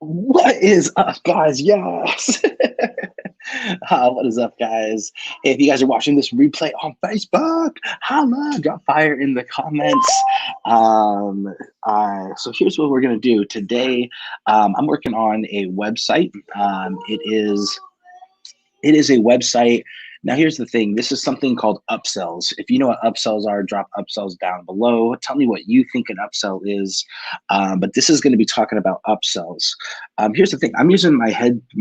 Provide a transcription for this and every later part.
What is up, guys? Yes. What is up, guys? Hey, if you guys are watching this replay on Facebook, holla, drop fire in the comments. So here's what we're gonna do today. I'm working on a website. It is a website. Now, here's the thing. This is something called upsells. If you know what upsells are, drop upsells down below. Tell me what you think an upsell is. But this is going to be talking about upsells. Here's the thing. I'm using my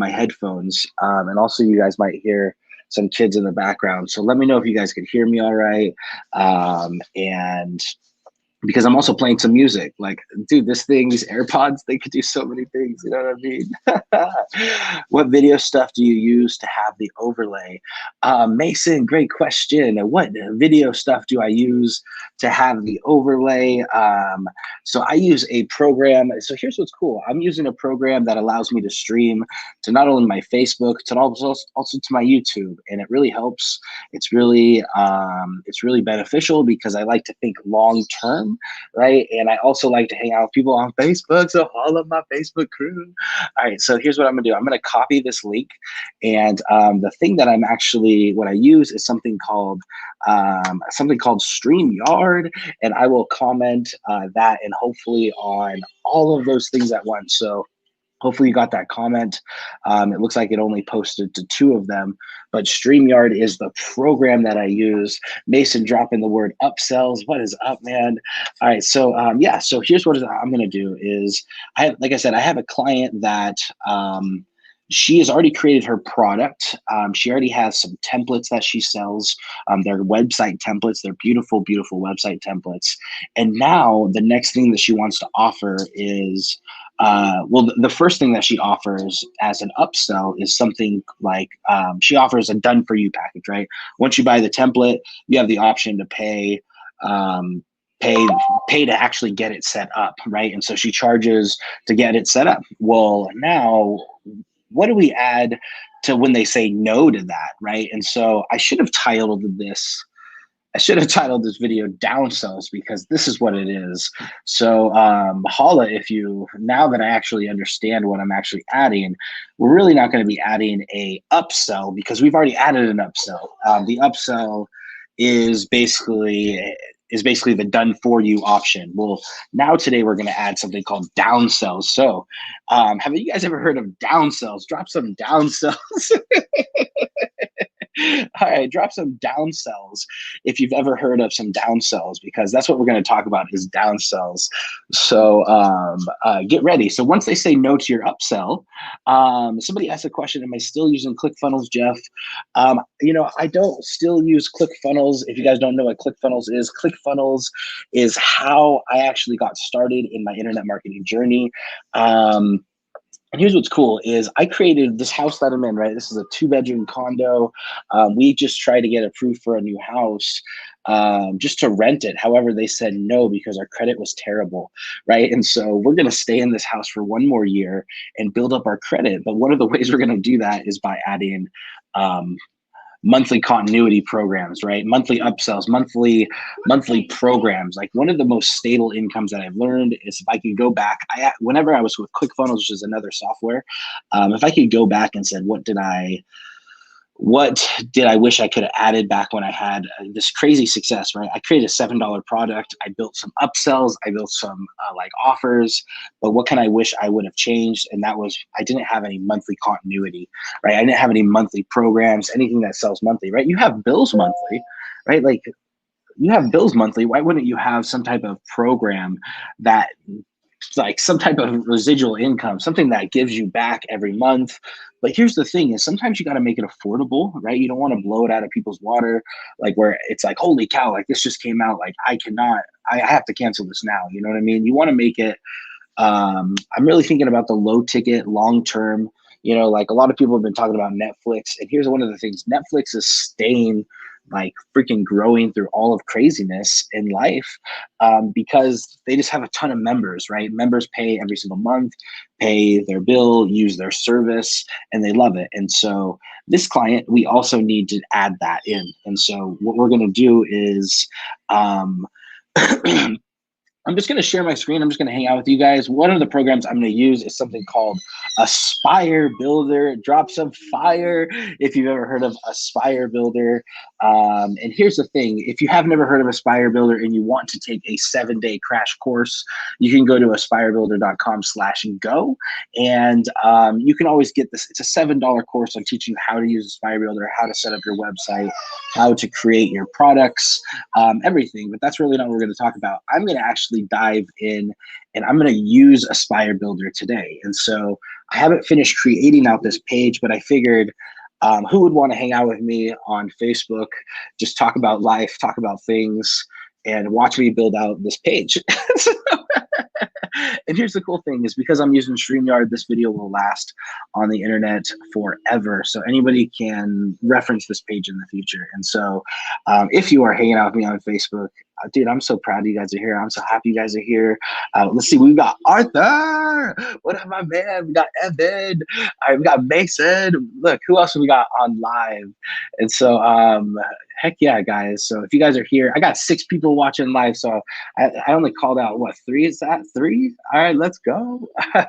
headphones, and also you guys might hear some kids in the background. So let me know if you guys could hear me all right. And because I'm also playing some music. Like, dude, these AirPods, they could do so many things. You know what I mean? What video stuff do you use to have the overlay? Mason, great question. What video stuff do I use to have the overlay? So I use a program. So here's what's cool. I'm using a program that allows me to stream to not only my Facebook, to also to my YouTube, and it really helps. It's really beneficial because I like to think long term, right? And I also like to hang out with people on Facebook. So all of my Facebook crew. All right. So here's what I'm gonna do. I'm gonna copy this link, and the thing that what I use is something called StreamYard, and I will comment that and hopefully on all of those things at once. So hopefully you got that comment. It looks like it only posted to two of them, but StreamYard is the program that I use. Mason dropping the word upsells. What is up, man? All right, so yeah, so here's what I'm gonna do is, like I said, I have a client that she has already created her product. She already has some templates that she sells. They're website templates. They're beautiful, beautiful website templates. And now the next thing that she wants to offer is the first thing that she offers as an upsell is something like she offers a done for you package, right? Once you buy the template, you have the option to um, pay, pay to actually get it set up, right? And so she charges to get it set up. Well, now what do we add to when they say no to that, right? And so I should have titled this video downsells because this is what it is. So holla if you, now that I actually understand what I'm actually adding, we're really not going to be adding a upsell because we've already added an upsell. The upsell is basically the done for you option. Well, now today we're going to add something called downsells. So have you guys ever heard of downsells? Drop some downsells. All right, drop some downsells if you've ever heard of some downsells, because that's what we're going to talk about is downsells. So get ready. So once they say no to your upsell, somebody asked a question, am I still using ClickFunnels, Jeff? I don't still use ClickFunnels. If you guys don't know what ClickFunnels is how I actually got started in my internet marketing journey. And here's what's cool is I created this house that I'm in, right? This is a 2-bedroom condo. We just tried to get approved for a new house just to rent it. However, they said no because our credit was terrible, right? And so we're going to stay in this house for one more year and build up our credit. But one of the ways we're going to do that is by adding monthly continuity programs, right? Monthly upsells, monthly programs. Like one of the most stable incomes that I've learned is if I could go back, whenever I was with ClickFunnels, which is another software, if I could go back and said, what did I wish I could have added back when I had this crazy success, right? I created a $7 product. I built some upsells. I built some like offers, but what can I wish I would have changed? And that was, I didn't have any monthly continuity, right? I didn't have any monthly programs, anything that sells monthly, right? You have bills monthly, right? Like you have bills monthly. Why wouldn't you have some type of program that like some type of residual income, something that gives you back every month? But here's the thing is sometimes you got to make it affordable, right? You don't want to blow it out of people's water, like where it's like, holy cow, like this just came out. Like I have to cancel this now. You know what I mean? You want to make it, I'm really thinking about the low ticket, long term, like a lot of people have been talking about Netflix. And here's one of the things, Netflix is staying like freaking growing through all of craziness in life because they just have a ton of members, right? Members pay every single month, pay their bill, use their service, and they love it. And so this client, we also need to add that in. And so what we're going to do is I'm just going to share my screen. I'm just going to hang out with you guys. One of the programs I'm going to use is something called Aspire Builder. Drop some fire if you've ever heard of Aspire Builder. And here's the thing. If you have never heard of Aspire Builder and you want to take a 7-day crash course, you can go to aspirebuilder.com/go. And you can always get this. It's a $7 course on teaching you how to use Aspire Builder, how to set up your website, how to create your products, everything. But that's really not what we're going to talk about. I'm going to actually dive in and I'm going to use Aspire Builder today. And so I haven't finished creating out this page, but I figured who would want to hang out with me on Facebook, just talk about life, talk about things, and watch me build out this page. And here's the cool thing is because I'm using StreamYard, this video will last on the internet forever. So anybody can reference this page in the future. And so if you are hanging out with me on Facebook, dude, I'm so proud you guys are here. I'm so happy you guys are here. Let's see, we've got Arthur. What up, my man? We got Evan. All right, we got Mason. Look, who else have we got on live? And so heck yeah, guys. So if you guys are here, I got 6 people watching live. So I only called out, what, 3 is that? 3? All right, let's go. All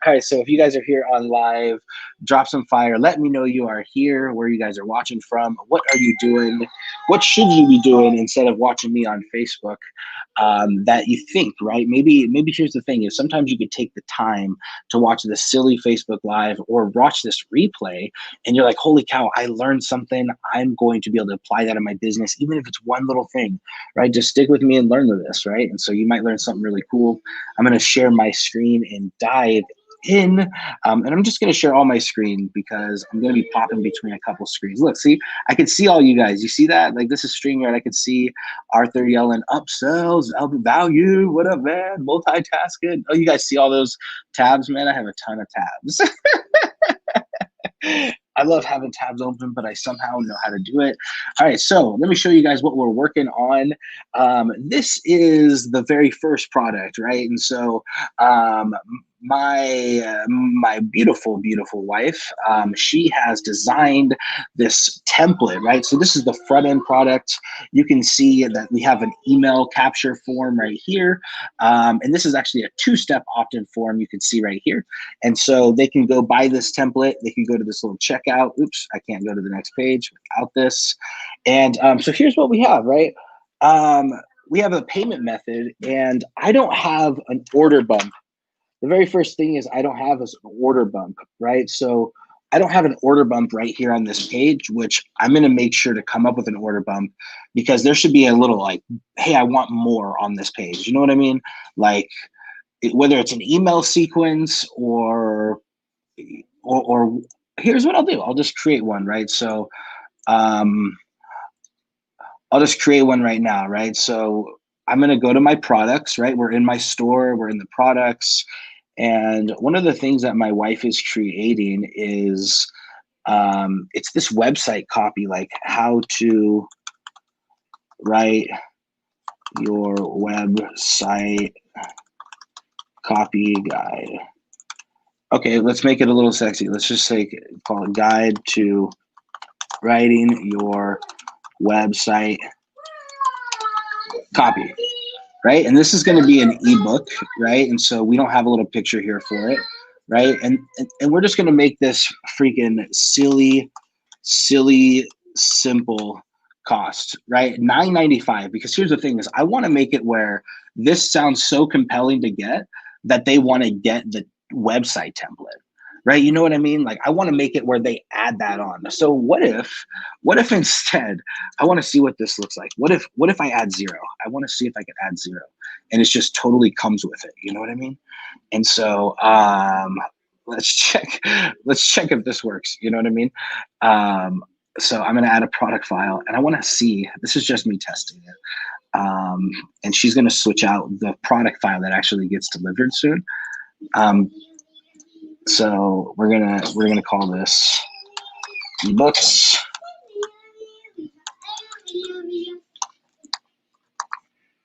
right, so if you guys are here on live, drop some fire. Let me know you are here, where you guys are watching from. What are you doing? What should you be doing instead of watching me on Facebook that you think, right? Maybe here's the thing is sometimes you could take the time to watch this silly Facebook Live or watch this replay and you're like, holy cow, I learned something. I'm going to be able to apply that in my business, even if it's one little thing, right? Just stick with me and learn this, right? And so you might learn something really cool. I'm going to share my screen and dive in, and I'm just going to share all my screen because I'm going to be popping between a couple screens. Look, see, I can see all you guys. You see that? Like, this is StreamYard. I can see Arthur yelling upsells, value. What up, man? Multitasking. Oh, you guys see all those tabs, man? I have a ton of tabs. I love having tabs open, but I somehow know how to do it. All right, so let me show you guys what we're working on. This is the very first product, right? And so my beautiful wife, she has designed this template, right? So this is the front end product. You can see that we have an email capture form right here, and this is actually a 2-step opt-in form you can see right here. And so they can go buy this template. They can go to this little checkout. Oops, I can't go to the next page without this. And so here's what we have, right? We have a payment method, and I don't have an order bump. The very first thing is I don't have an order bump, right? So I don't have an order bump right here on this page, which I'm going to make sure to come up with an order bump because there should be a little like, hey, I want more on this page. You know what I mean? Like whether it's an email sequence or here's what I'll do. I'll just create one, right? So I'll just create one right now, right? So I'm going to go to my products, right? We're in my store, we're in the products. And one of the things that my wife is creating is it's this website copy, like how to write your website copy guide. Okay, let's make it a little sexy. Let's just say, call it guide to writing your website copy, right? And this is going to be an ebook, right? And so we don't have a little picture here for it, right? And we're just going to make this freaking silly, simple cost, right? $9.95. Because here's the thing is I want to make it where this sounds so compelling to get that they want to get the website template, right? You know what I mean? Like I want to make it where they add that on. So what if instead, I want to see what this looks like. What if I add 0? I want to see if I can add 0 and it just totally comes with it. You know what I mean? And so let's check if this works. You know what I mean? So I'm going to add a product file and I want to see, this is just me testing it. And she's going to switch out the product file that actually gets delivered soon. So we're gonna call this ebooks.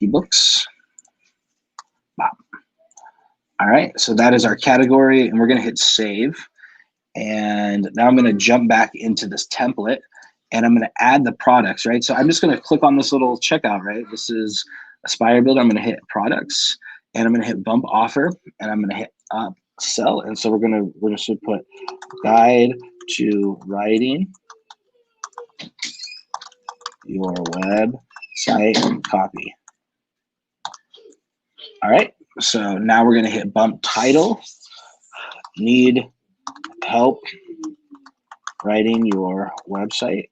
Ebooks. Wow. All right, so that is our category, and we're gonna hit save. And now I'm gonna jump back into this template, and I'm gonna add the products, right? So I'm just gonna click on this little checkout, right? This is Aspire Builder, I'm going to hit products, and I'm going to hit bump offer, and I'm going to hit upsell. And so we're just going to put guide to writing your website copy. All right. So now we're going to hit bump title. Need help writing your website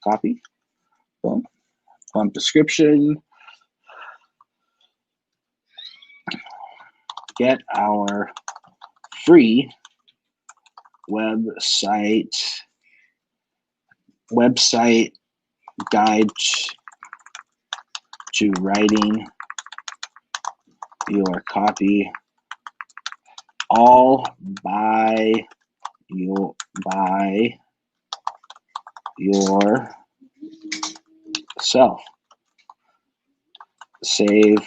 copy. Boom. Bump description. Get our free website guide to writing your copy all by yourself. Save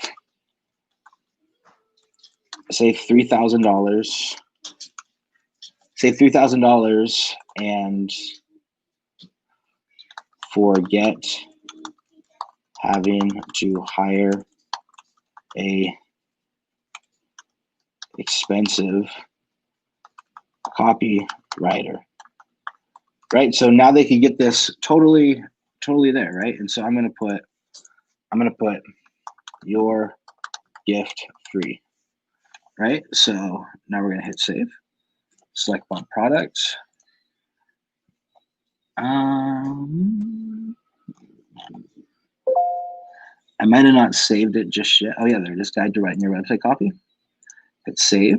$3,000. Save $3,000 and forget having to hire a expensive copywriter. Right? So now they can get this totally there, right? And so I'm gonna put your gift free. Right? So now we're gonna hit save. Select bump products. I might have not saved it just yet. Oh yeah, there it is. Guide to writing your website copy. Hit save.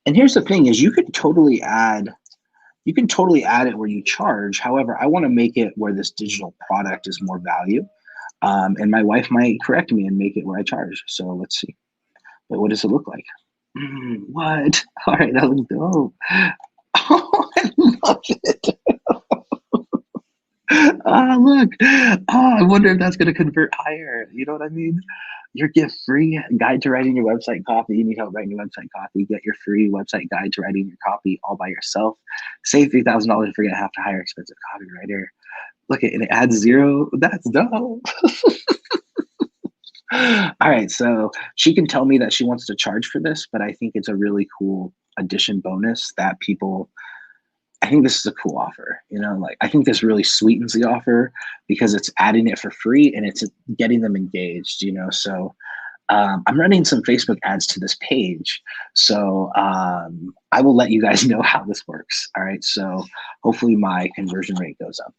And here's the thing: is you can totally add it where you charge. However, I want to make it where this digital product is more value. And my wife might correct me and make it where I charge. So let's see. But what does it look like? What? All right, that looks dope. Oh, I love it. Look. I wonder if that's going to convert higher. You know what I mean? Your gift free guide to writing your website copy. You need help writing your website copy. Get your free website guide to writing your copy all by yourself. Save $3,000 and forget have to hire expensive copywriter. Look at it, and it adds zero. That's dope. All right, so she can tell me that she wants to charge for this, but I think it's a really cool addition bonus that people. I think this is a cool offer, you know, like I think this really sweetens the offer because it's adding it for free and it's getting them engaged, you know. So I'm running some Facebook ads to this page. So I will let you guys know how this works. All right. So hopefully my conversion rate goes up.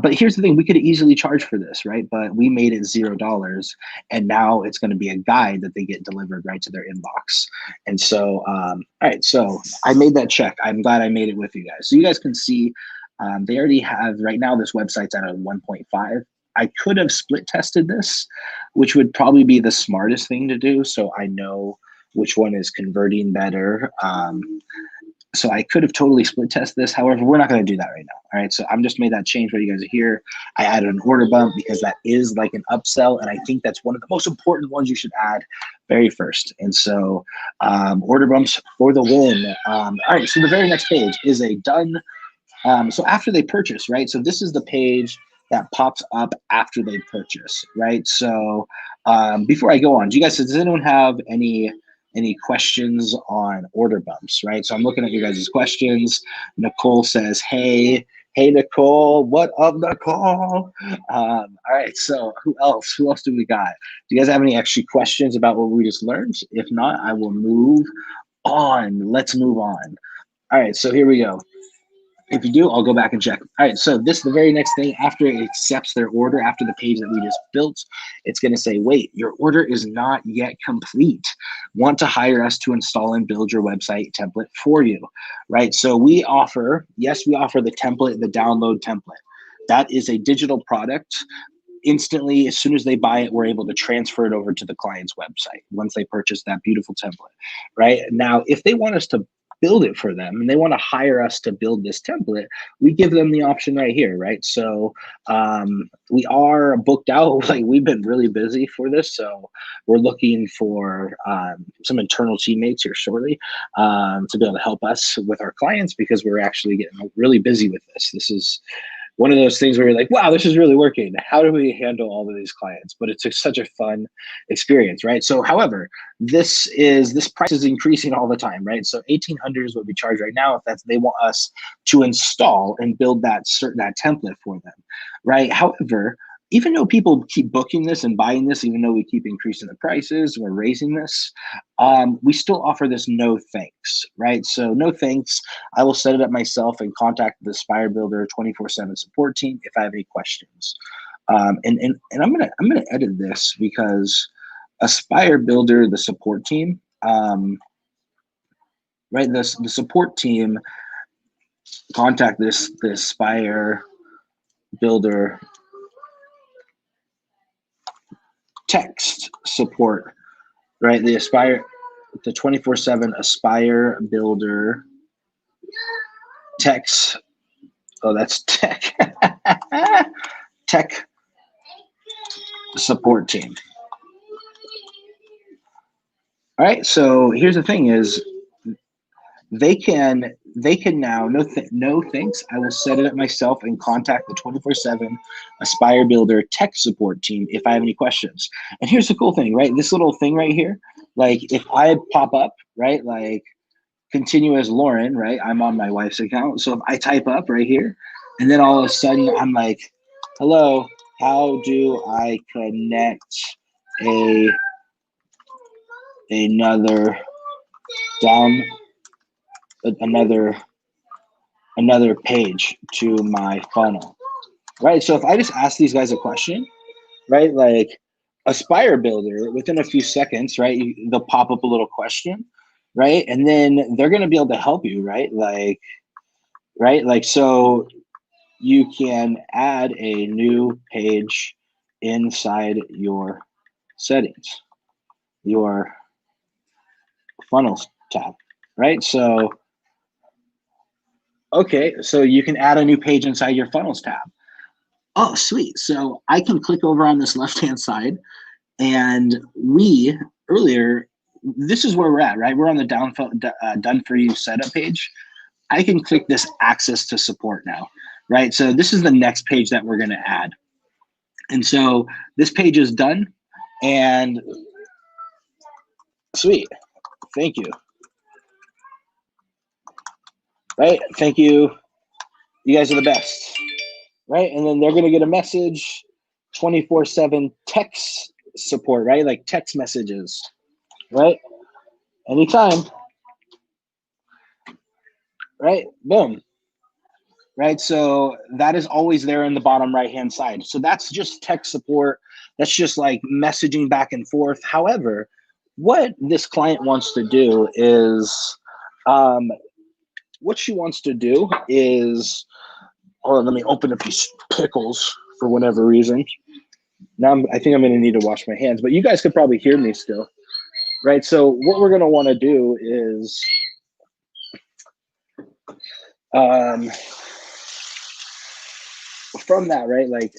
But here's the thing, we could easily charge for this, right? But we made it $0, and now it's going to be a guide that they get delivered right to their inbox. And so, all right, so I made that check. I'm glad I made it with you guys. So you guys can see they already have, right now this website's at a 1.5. I could have split tested this, which would probably be the smartest thing to do. So I know which one is converting better. So I could have totally split test this. However, we're not going to do that right now. All right. So I'm just made that change while you guys are here. I added an order bump because that is like an upsell. And I think that's one of the most important ones you should add very first. And so order bumps for the win. All right. So the very next page is a done. So after they purchase, right? So this is the page that pops up after they purchase, right? So before I go on, does anyone have any questions on order bumps, right? So I'm looking at you guys' questions. Nicole says, hey Nicole, what up, Nicole? All right, so who else do we got? Do you guys have any extra questions about what we just learned? If not, I will move on. Let's move on. All right, so here we go. If you do, I'll go back and check. All right, so this is the very next thing. After it accepts their order, after the page that we just built, it's going to say, wait, your order is not yet complete. Want to hire us to install and build your website template for you, right? So we offer the template, the download template. That is a digital product. Instantly, as soon as they buy it, we're able to transfer it over to the client's website once they purchase that beautiful template, right? Now, if they want us to build it for them and they want to hire us to build this template, we give them the option right here, right? So we are booked out. Like, we've been really busy for this, so we're looking for some internal teammates here shortly to be able to help us with our clients, because we're actually getting really busy with this. one of those things where you're like, wow, this is really working. How do we handle all of these clients? But it's such a fun experience, right? So, however, this price is increasing all the time, right? So 1,800 is what we charge right now. If that's they want us to install and build that template for them, right? However, even though people keep booking this and buying this, even though we keep increasing the prices, we're raising this, we still offer this no thanks, right? So no thanks. I will set it up myself and contact the Spire Builder 24/7 support team if I have any questions. And I'm gonna edit this because Aspire Builder, the support team, right? The support team contact this Aspire Builder text support, right? The 24/7 Aspire Builder text. Oh, that's tech. Tech support team. All right, so here's the thing is they can now, no thanks, I will set it up myself and contact the 24/7 Aspire Builder tech support team if I have any questions. And here's the cool thing, right? This little thing right here, like if I pop up, right, like continue as Lauren, right? I'm on my wife's account. So if I type up right here, and then all of a sudden I'm like, hello, how do I connect another page to my funnel, right? So if I just ask these guys a question, right, like Aspire Builder, within a few seconds, right, they'll pop up a little question, right, and then they're going to be able to help you, right, like so you can add a new page inside your settings, your funnels tab, right? So okay, so you can add a new page inside your funnels tab. Oh, sweet. So I can click over on this left-hand side, and this is where we're at, right? We're on the done for you setup page. I can click this access to support now, right? So this is the next page that we're going to add. And so this page is done, and sweet. Thank you. Right? Thank you. You guys are the best. Right? And then they're going to get a message, 24/7 text support, right? Like text messages, right? Anytime. Right? Boom. Right? So that is always there in the bottom right-hand side. So that's just tech support. That's just like messaging back and forth. However, what this client wants to do is, what she wants to do is, hold on, let me open up these pickles for whatever reason. Now I think I'm going to need to wash my hands, but you guys could probably hear me still, right? So what we're going to want to do is, from that, right, like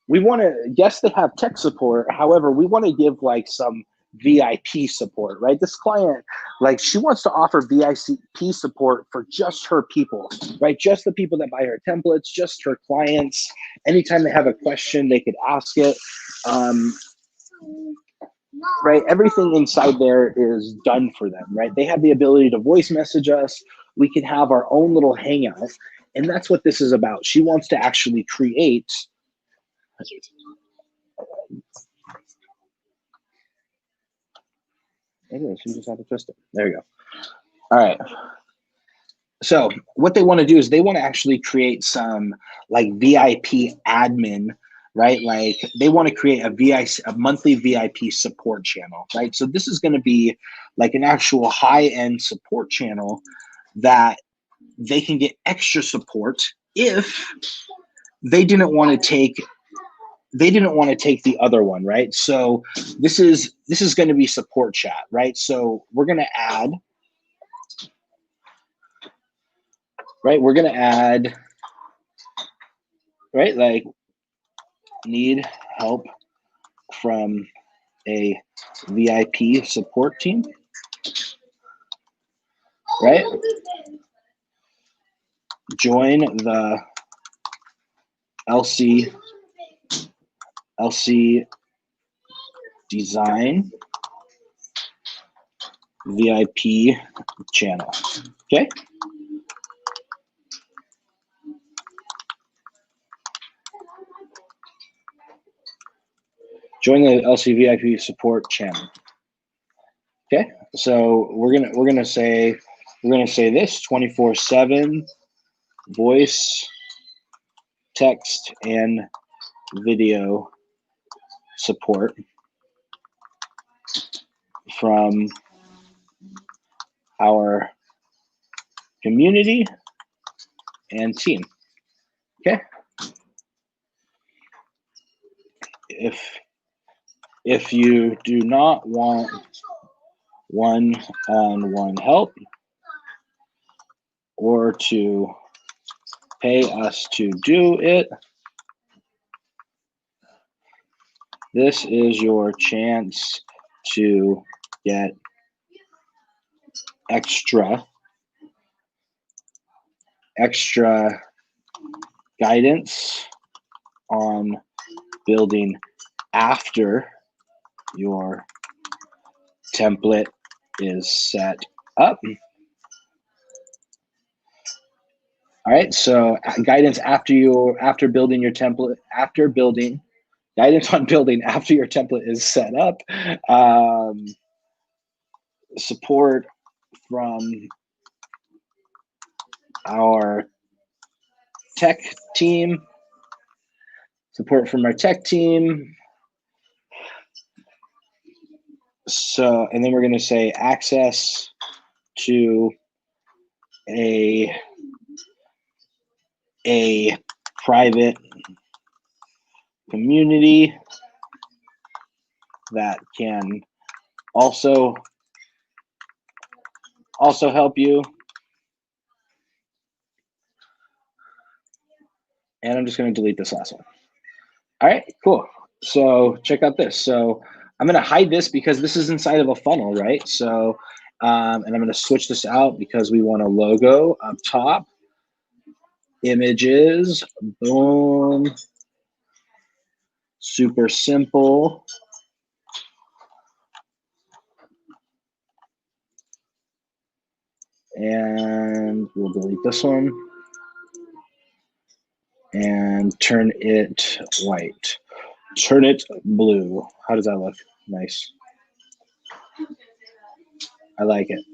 we want to, yes, they have tech support. However, we want to give like some VIP support, right? This client, like she wants to offer VIP support for just her people, right? Just the people that buy her templates, just her clients. Anytime they have a question, they could ask it. Right? Everything inside there is done for them, right? They have the ability to voice message us. We can have our own little hangout. And that's what this is about. She wants to actually create. It is. You just have to twist it. There you go. All right. So what they want to do is they want to actually create some like VIP admin, right? Like they want to create a monthly VIP support channel, right? So this is going to be like an actual high-end support channel that they can get extra support if they didn't want to take the other one, right? So this is going to be support chat, right? So we're going to add, right? We're going to add, right? Like need help from a VIP support team, right? Join the LC Design VIP channel. Okay. Join the LC VIP support channel. Okay. So we're gonna say this 24/7 voice, text, and video support from our community and team. Okay. If you do not want one-on-one help or to pay us to do it, this is your chance to get extra guidance on building after your template is set up. All right, so guidance after building your template, guidance on building after your template is set up. Support from our tech team. So, and then we're going to say access to a private community that can also help you. And I'm just going to delete this last one. All right, cool. So check out this. So I'm going to hide this because this is inside of a funnel, right? So, and I'm going to switch this out because we want a logo up top. Images, boom. Super simple. And we'll delete this one. And turn it white. Turn it blue. How does that look? Nice. I like it.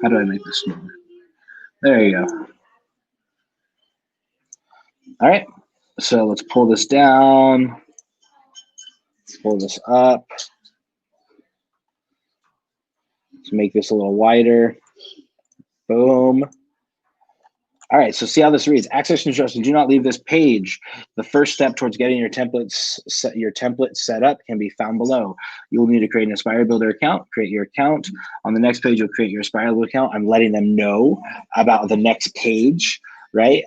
How do I make this smaller? There you go. All right. So let's pull this down. Pull this up. Let's make this a little wider. Boom. All right, so see how this reads. Access instructions. Do not leave this page. The first step towards getting your template set up can be found below. You will need to create an Aspire Builder account. Create your account. On the next page, you'll create your Aspire Builder account. I'm letting them know about the next page, right?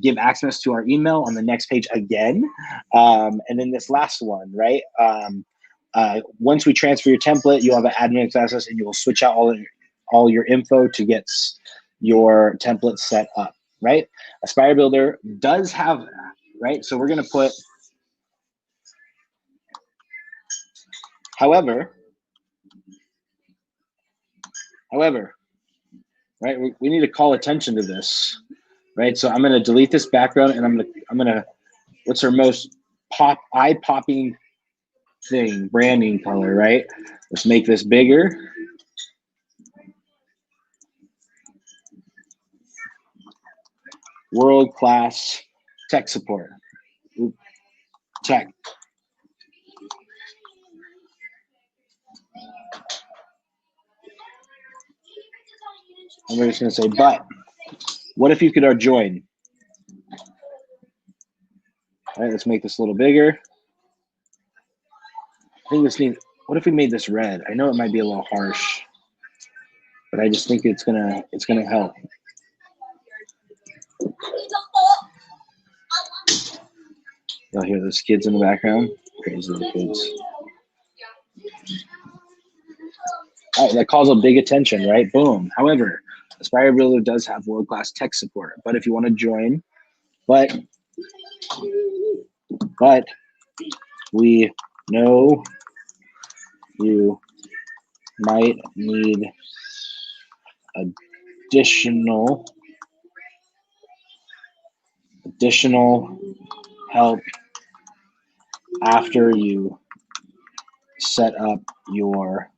Give access to our email on the next page again. And then this last one, right? Once we transfer your template, you'll have an admin access and you will switch out all your info to get your template set up, right? Aspire Builder does have, right? So we're going to put, however, right? We need to call attention to this, right? So I'm going to delete this background and I'm going to, what's our most eye-popping thing? Branding color, right? Let's make this bigger. World-class tech support. Tech. And we're just going to say, but what if you could join? All right, let's make this a little bigger. I think this needs, what if we made this red? I know it might be a little harsh, but I just think it's gonna help. You'll hear those kids in the background. Crazy little kids. All right, that calls a big attention, right? Boom. However, Aspire Builder does have world-class tech support, but if you want to join, but we know you might need additional help after you set up your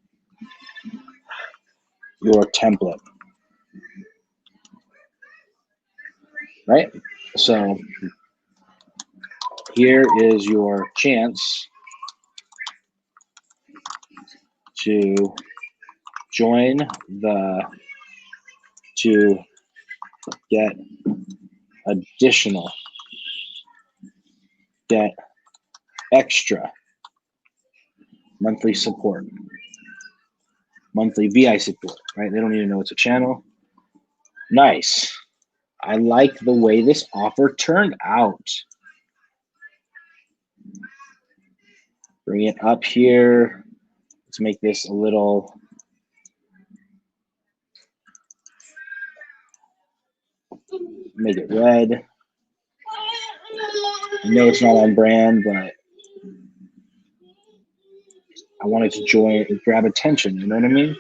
template, right? So here is your chance to join to get extra monthly support, monthly VI support, right? They don't even know it's a channel. Nice. I like the way this offer turned out. Bring it up here. Let's make this a little, make it red. I know it's not on brand, but I wanted to join and grab attention, you know what I mean?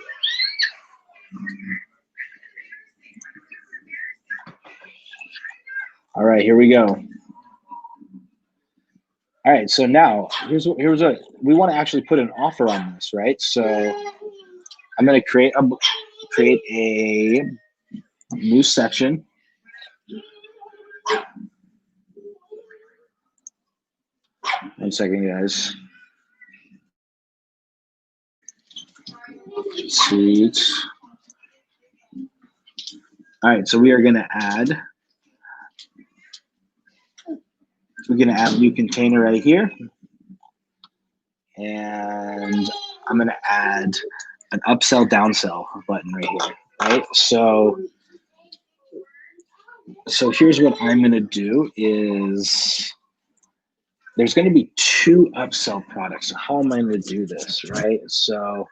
All right, here we go. All right, so now here's what we want to actually put an offer on this, right? So I'm going to create a new section. One second, guys. Sweet. All right, so we are going to add. We're going to add a new container right here. And I'm going to add an upsell, downsell button right here, right? So here's what I'm going to do is there's going to be 2 upsell products. So how am I going to do this, right? So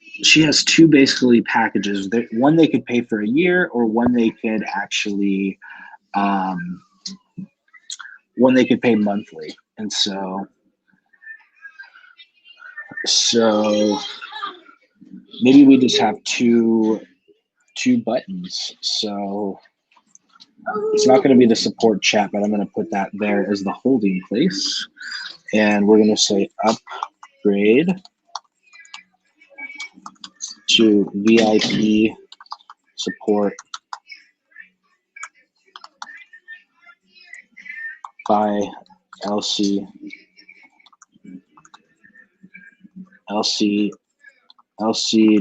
she has 2 basically packages. One they could pay for a year, or one they could actually one they could pay monthly. And so maybe we just have two buttons. So it's not going to be the support chat, but I'm going to put that there as the holding place. And we're going to say upgrade to VIP support by LC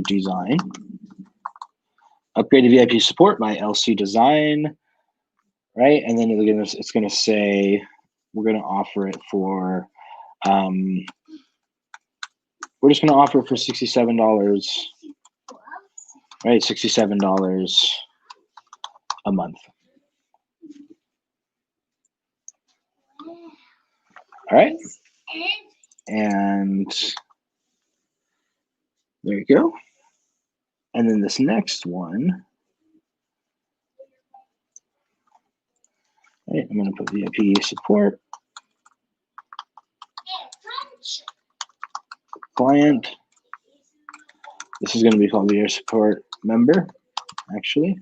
Design. Upgrade to VIP support by LC Design, right? And then it's going to say we're going to offer it for we're just going to offer it for $67, right? $67 a month. All right. And there you go. And then this next one, right, I'm going to put VIP support. Client. This is going to be called the support member, actually.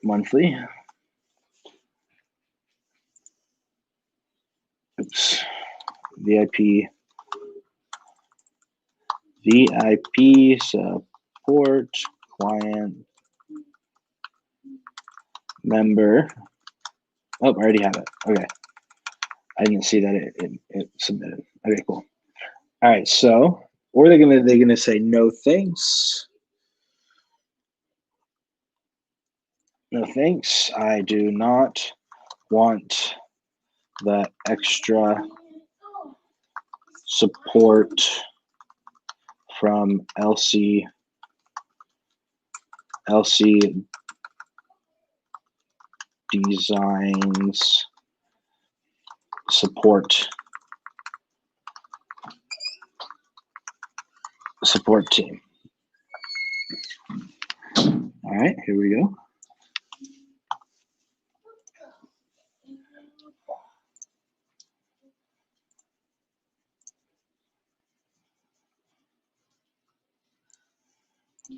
Monthly. Oops. VIP support client member. Oh, I already have it. Okay. I didn't see that it submitted. Okay, cool. All right, so or they're gonna say no thanks. No thanks. I do not want the extra support from LC Designs support support team. All right, here we go.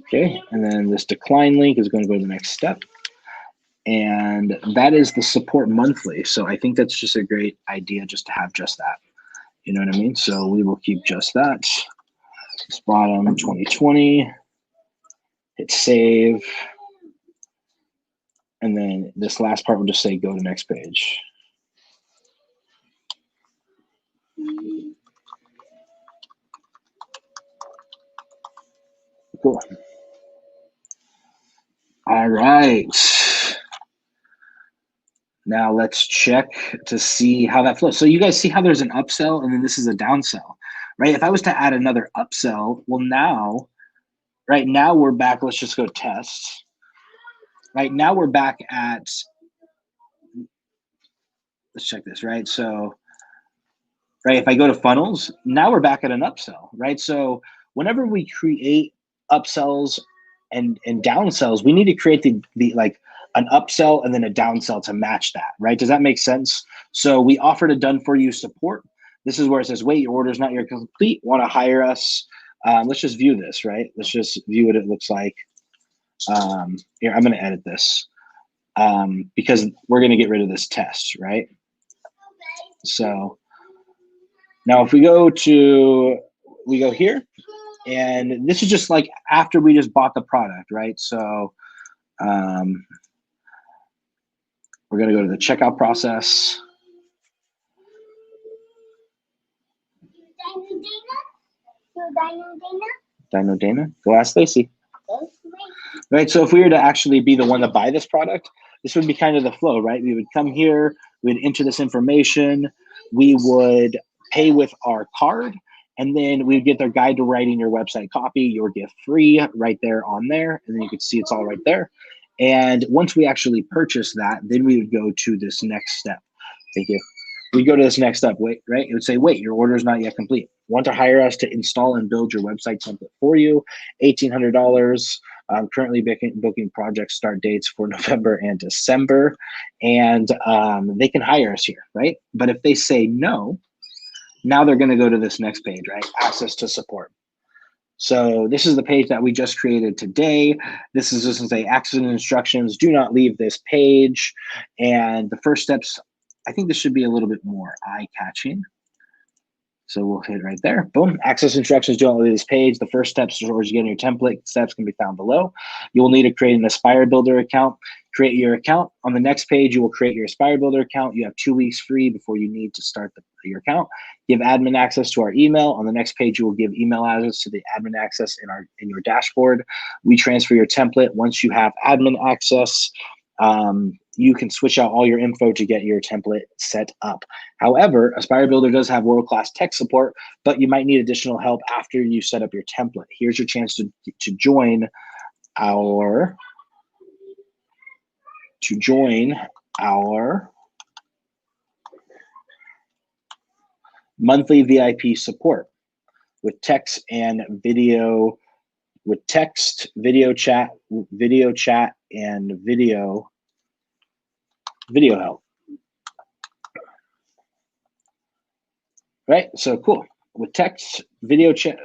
Okay, and then this decline link is going to go to the next step. And that is the support monthly. So I think that's just a great idea just to have just that. You know what I mean? So we will keep just that. This bottom 2020. Hit save. And then this last part will just say go to next page. Cool. All right. Now let's check to see how that flows. So you guys see how there's an upsell and then this is a downsell, right? If I was to add another upsell, well now, right now we're back. Let's just go test. Right now we're back at, let's check this, right? So, right, if I go to funnels, now we're back at an upsell, right? So whenever we create upsells and downsells, we need to create the like an upsell and then a downsell to match that, right? Does that make sense? So we offered a done for you support. This is where it says, wait, your order is not yet complete. Want to hire us? Let's just view this, right? Let's just view what it looks like. Here, I'm going to edit this because we're going to get rid of this test, right? So now if we go here, and this is just like after we just bought the product, right? So we're going to go to the checkout process. Dino Dana? Go ask Stacy. Right, so if we were to actually be the one to buy this product, this would be kind of the flow, right? We would come here, we'd enter this information, we would pay with our card, and then we'd get their guide to writing your website copy, your gift free right there on there, and then you could see it's all right there. And once we actually purchase that, then we would go to this next step. Thank you. We go to this next step, wait, right? It would say, wait, your order is not yet complete. Want to hire us to install and build your website template for you, $1,800. Currently booking project start dates for November and December, and they can hire us here, right? But if they say no, now they're going to go to this next page, right? Access to support. So this is the page that we just created today. This is just to say access and instructions. Do not leave this page. And the first steps, I think this should be a little bit more eye-catching. So we'll hit right there. Boom. Access instructions don't leave this page. The first steps towards getting your template steps can be found below. You will need to create an Aspire Builder account. Create your account. On the next page, you will create your Aspire Builder account. You have 2 weeks free before you need to start your account. Give admin access to our email. On the next page, you will give email access to the admin access in your dashboard. We transfer your template. Once you have admin access, you can switch out all your info to get your template set up. However, Aspire Builder does have world-class tech support, but you might need additional help after you set up your template. Here's your chance to join our monthly VIP support with text and video, video chat, and video help. Right, so cool. With text, video chat,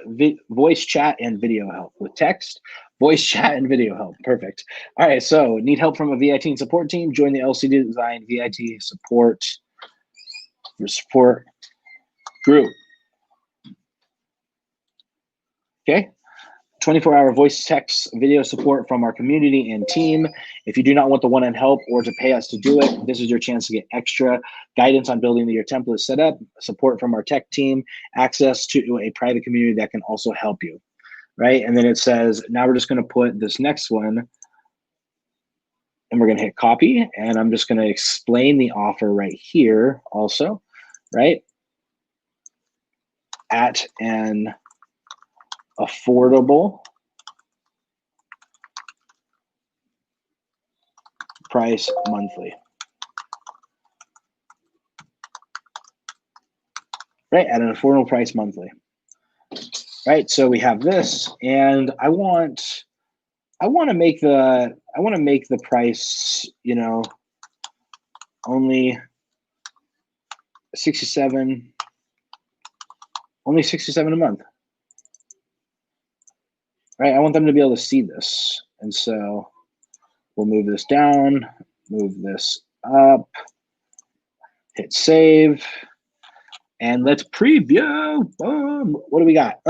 voice chat, and video help. With text, voice chat, and video help. Perfect. All right, so need help from a VIT support team? Join the LCD Design VIT support group. Okay. 24-hour voice, text, video support from our community and team. If you do not want the one-on-one help or to pay us to do it, this is your chance to get extra guidance on building your template setup, support from our tech team, access to a private community that can also help you, right? And then it says, now we're just going to put this next one, and we're going to hit copy, and I'm just going to explain the offer right here also, right? At an affordable price monthly. Right, at an affordable price monthly. right? So we have this, and I want to make the price, only 67 only 67 a month, right? I want them to be able to see this. And so we'll move this down, move this up, hit save, and let's preview. Boom. What do we got?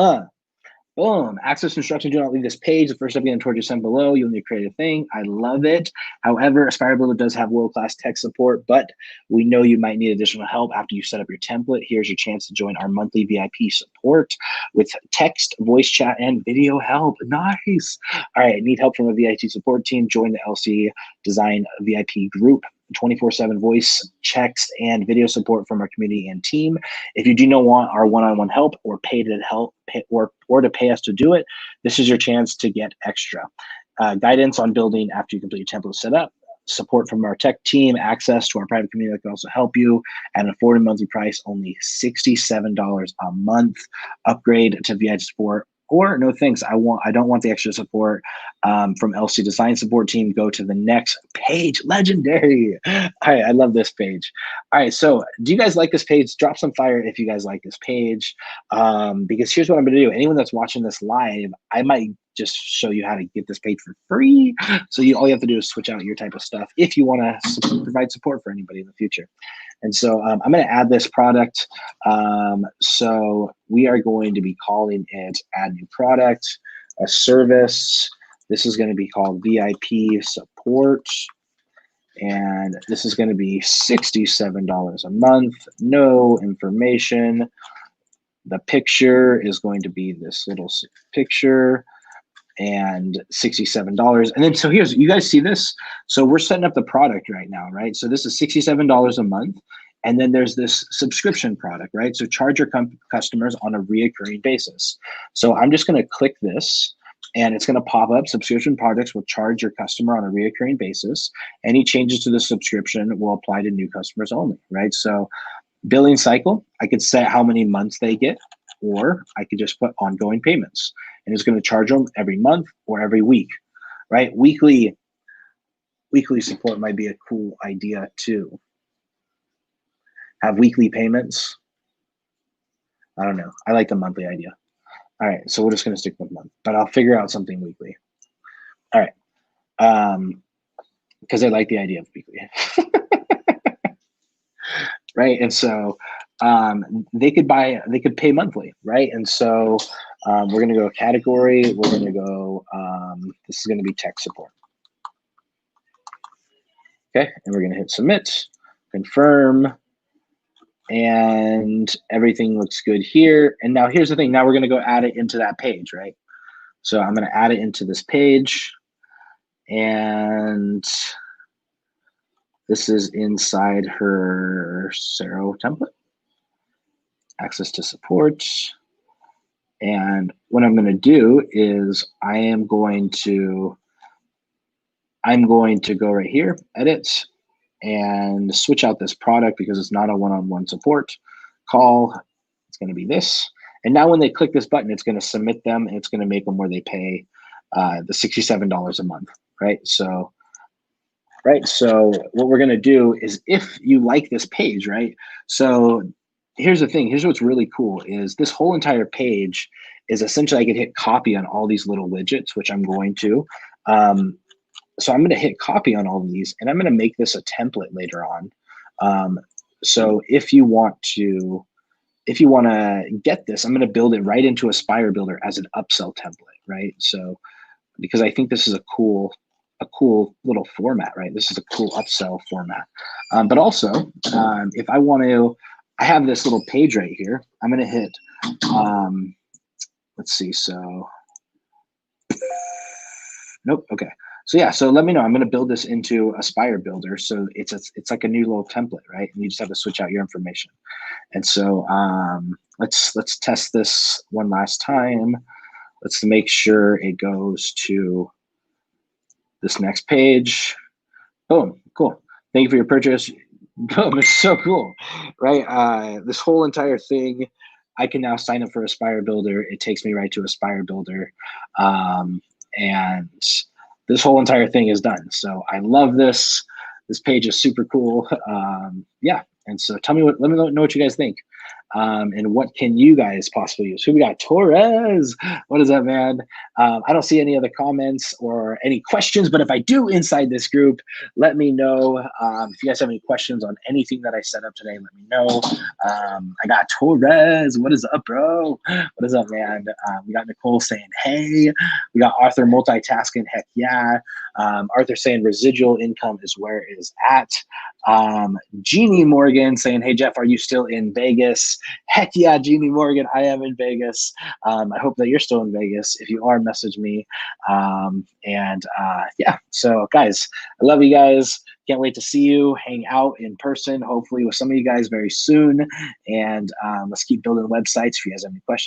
Boom. Access instructions. Do not leave this page. The first step getting towards your sent below. You'll need to create a thing. I love it. However, Aspire Builder does have world-class tech support, but we know you might need additional help after you set up your template. Here's your chance to join our monthly VIP support with text, voice chat, and video help. Nice. All right. Need help from a VIP support team? Join the LC Design VIP group. 24/7 voice, text, and video support from our community and team. If you do not want our one-on-one help or pay to help or to pay us to do it, this is your chance to get extra guidance on building after you complete your template setup, support from our tech team, access to our private community that can also help you at an affordable monthly price, only $67 a month. Upgrade to VIP support. Or no thanks, I don't want the extra support from LC Design Support Team. Go to the next page. Legendary. All right, I love this page. All right, so do you guys like this page? Drop some fire if you guys like this page, because here's what I'm going to do. Anyone that's watching this live, I might just show you how to get this page for free. So all you have to do is switch out your type of stuff if you want to provide support for anybody in the future. And so I'm going to add this product. So we are going to be calling it add new product, a service. This is going to be called VIP support. And this is going to be $67 a month. No information. The picture is going to be this little picture and $67. And then, so here's, you guys see this? So we're setting up the product right now, right? So this is $67 a month. And then there's this subscription product, right? So charge your customers on a reoccurring basis. So I'm just going to click this and it's going to pop up. Subscription products will charge your customer on a reoccurring basis. Any changes to the subscription will apply to new customers only, right? So billing cycle, I could set how many months they get, or I could just put ongoing payments. And it's going to charge them every month or every week, right? Weekly support might be a cool idea too. Have weekly payments. I don't know. I like the monthly idea. All right, so we're just going to stick with month, but I'll figure out something weekly. All right, because I like the idea of weekly. Right, and so they could pay monthly, right? And so we're going to go category. We're going to go. This is going to be tech support. Okay, and we're going to hit submit, confirm, and everything looks good here. And now here's the thing. Now we're going to go add it into that page, right? So I'm going to add it into this page, and this is inside her Sero template. Access to support. And what I'm going to do is I'm going to go right here, edit, and switch out this product because it's not a one-on-one support call. It's going to be this. And now when they click this button, it's going to submit them and it's going to make them where they pay the $67 a month, right? So what we're going to do is, if you like this page, right? So here's the thing. Here's what's really cool is this whole entire page is essentially I could hit copy on all these little widgets, which I'm going to. So I'm going to hit copy on all of these, and I'm going to make this a template later on. So if you want to get this, I'm going to build it right into Aspire Builder as an upsell template, right? So because I think this is a cool little format, right? This is a cool upsell format. But also, if I want to, I have this little page right here. I'm going to hit, let's see. So, nope. Okay. So yeah, so let me know. I'm going to build this into Aspire Builder. So it's like a new little template, right? And you just have to switch out your information. And so let's test this one last time. Let's make sure it goes to this next page. Boom, cool. Thank you for your purchase. Boom, it's so cool, right? This whole entire thing I can now sign up for Aspire Builder. It takes me right to Aspire Builder. And this whole entire thing is done. So I love this. This page is super cool. Yeah. And so let me know what you guys think. And what can you guys possibly use? Who we got? Torres. What is up, man? I don't see any other comments or any questions, but if I do inside this group, let me know. If you guys have any questions on anything that I set up today, let me know. I got Torres. What is up, bro? What is up, man? We got Nicole saying, hey. We got Arthur multitasking. Heck yeah. Arthur saying residual income is where it is at. Jeannie Morgan saying, hey, Jeff, are you still in Vegas? Heck yeah, Jeannie Morgan, I am in Vegas. I hope that you're still in Vegas. If you are, message me. Yeah, so guys, I love you guys. Can't wait to see you, hang out in person, hopefully with some of you guys very soon. And let's keep building websites. If you guys have any questions,